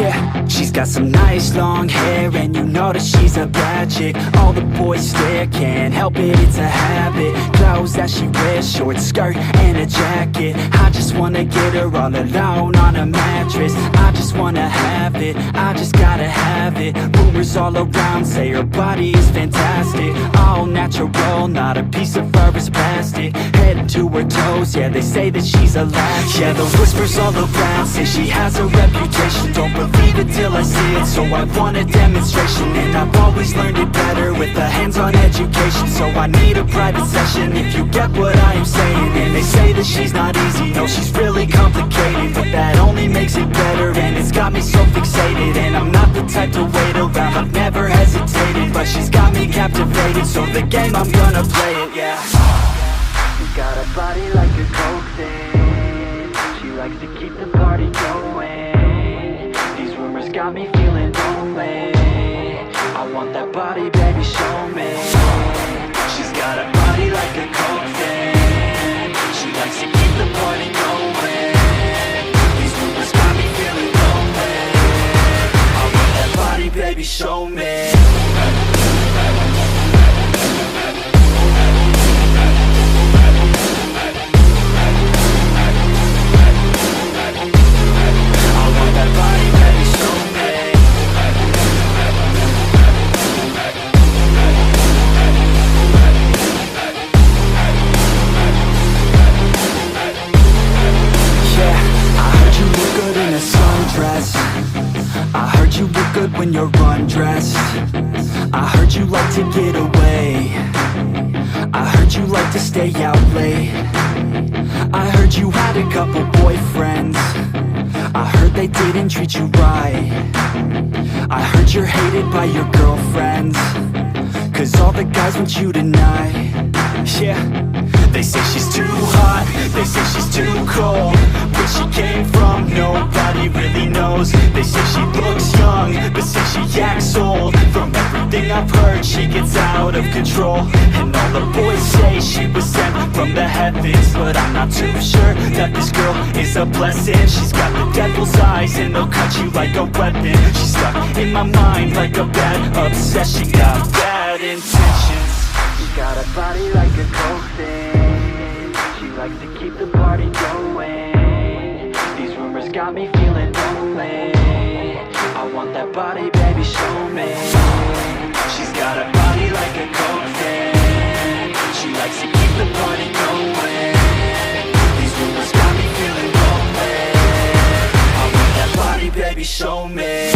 Yeah, she's got some nice long hair, and you know that she's a bad chick. All the boys stare, can't help it, it's a habit. Clothes that she wears, short skirt and a jacket. I just wanna get her all alone on a mattress. I just wanna have it, I just gotta have it. Rumors all around say her body is fantastic. All natural, not a piece of fur is plastic. Head to her toes, yeah, they say that she's a latch. Yeah, the whispers all around say she has a reputation. Don't believe it till I see it, so I want a demonstration. And I've always learned it better with a hands-on education. So I need a private session if you get what I am saying. And they say that she's not easy, no, she's really complicated. But that only makes it better, and it's got me so fixated. And I'm not the type to wait around, I've never hesitated. But she's got me captivated, so the game, I'm gonna play it, yeah. She's got a body like a coke thing. She likes to keep the party going. These rumors got me feeling lonely. I want that body, baby, show me. She's got a body like a coke thing. She likes to keep the party going. These rumors got me feeling lonely. I want that body, baby, show me. I heard you look good when you're undressed. I heard you like to get away. I heard you like to stay out late. I heard you had a couple boyfriends. I heard they didn't treat you right. I heard you're hated by your girlfriends, 'cause all the guys want you tonight. Yeah, they say she's too hot, they say she's too cold. Where she came from, nobody really knows. They say she looks young, but say she acts old. From everything I've heard, she gets out of control. And all the boys say she was sent from the heavens, but I'm not too sure that this girl is a blessing. She's got the devil's eyes, and they'll cut you like a weapon. She's stuck in my mind like a bad obsession. Got bad intentions. She's got a body like a coke thing. She likes to keep the party going. These rumors got me feeling lonely. I want that body, baby, show me. She's got a body like a coke thing. She likes to keep the party going. These rumors got me feeling lonely. I want that body, baby, show me.